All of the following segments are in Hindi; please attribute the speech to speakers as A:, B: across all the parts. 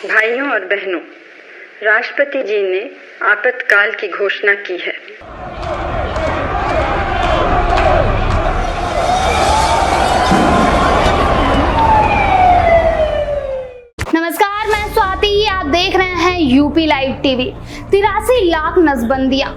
A: भाइयों और बहनों, राष्ट्रपति जी ने आपातकाल की घोषणा की है।
B: नमस्कार, मैं स्वाति। आप देख रहे हैं यूपी लाइव टीवी। 83 लाख नसबंदियां,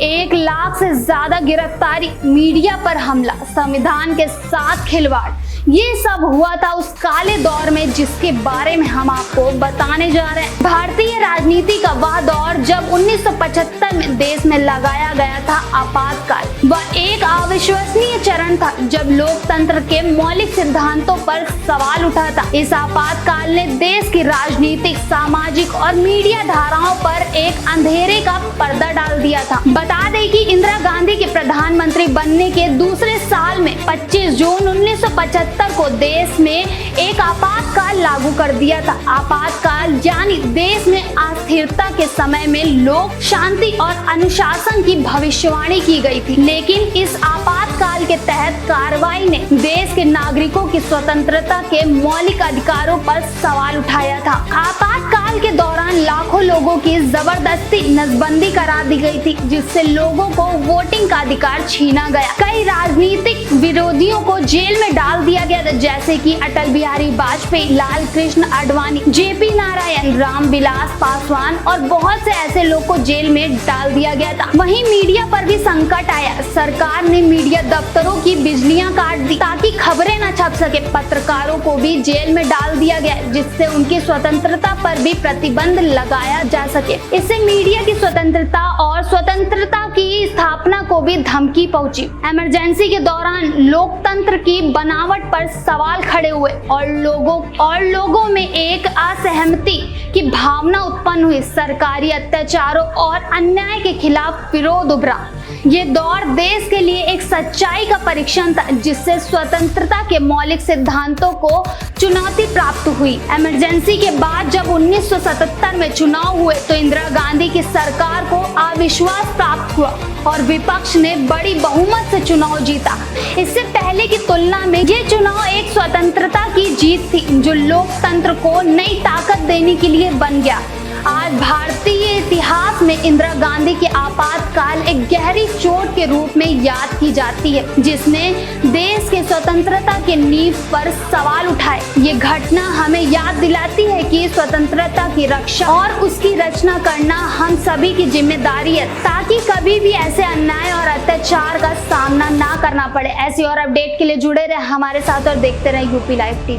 B: 1 लाख से ज्यादा गिरफ्तारी, मीडिया पर हमला, संविधान के साथ खिलवाड़, ये सब हुआ था उस काले दौर में जिसके बारे में हम आपको बताने जा रहे हैं। भारतीय राजनीति का वह दौर जब 1975 में देश में लगाया गया था आपातकाल। वह एक अविश्वसनीय चरण था जब लोकतंत्र के मौलिक सिद्धांतों पर सवाल उठा था। इस आपातकाल ने देश की राजनीतिक, सामाजिक और मीडिया धाराओं पर एक अंधेरे का पर्दा डाल दिया था। बता दें कि इंदिरा गांधी के प्रधानमंत्री बनने के दूसरे साल में 25 जून 1975 को देश में एक आपातकाल लागू कर दिया था। आपातकाल यानी देश में अस्थिरता के समय में लोक शांति और अनुशासन की भविष्यवाणी की गई थी। लेकिन इस आपातकाल के तहत कार्रवाई ने देश के नागरिकों की स्वतंत्रता के मौलिक अधिकारों पर सवाल उठाया था। आपातकाल के दौरान लाखों लोगों की जबरदस्ती नसबंदी करा दी गई थी, जिससे लोगों को वोटिंग का अधिकार छीना गया। कई राजनीतिक विरोधियों को जेल में डाल दिया गया था, जैसे कि अटल बिहारी वाजपेयी, लाल कृष्ण आडवाणी, जेपी नारायण, रामविलास पासवान और बहुत से ऐसे लोग को जेल में डाल दिया गया था। वहीं मीडिया पर भी संकट आया। सरकार ने मीडिया दफ्तरों की बिजलियां काट दी ताकि खबरें न छप सके। पत्रकारों को भी जेल में डाल दिया गया, जिससे उनकी स्वतंत्रता पर भी प्रतिबंध लगाया जा सके। इससे मीडिया की स्वतंत्रता और स्वतंत्रता की स्थापना को भी धमकी पहुंची। इमरजेंसी के दौरान लोकतंत्र की बनावट पर सवाल खड़े हुए और लोगों में एक असहमति की भावना उत्पन्न हुई। सरकारी अत्याचारों और अन्याय के खिलाफ विरोध उभरा। ये दौर देश के लिए एक सच्चाई का परीक्षण था, जिससे स्वतंत्रता के मौलिक सिद्धांतों को चुनौती प्राप्त हुई। इमरजेंसी के बाद जब 1977 में चुनाव हुए तो इंदिरा गांधी की सरकार को अविश्वास प्राप्त हुआ और विपक्ष ने बड़ी बहुमत से चुनाव जीता। इससे पहले की तुलना में ये चुनाव एक स्वतंत्रता की जीत थी, जो लोकतंत्र को नई ताकत देने के लिए बन गया। आज भारतीय इतिहास में इंदिरा गांधी के आपातकाल एक गहरी चोट के रूप में याद की जाती है, जिसने देश के स्वतंत्रता के नींव पर सवाल उठाए। ये घटना हमें याद दिलाती है कि स्वतंत्रता की रक्षा और उसकी रचना करना हम सभी की जिम्मेदारी है, ताकि कभी भी ऐसे अन्याय और अत्याचार का सामना ना करना पड़े। ऐसी और अपडेट के लिए जुड़े रहे हमारे साथ और देखते रहे यूपी लाइव टीवी।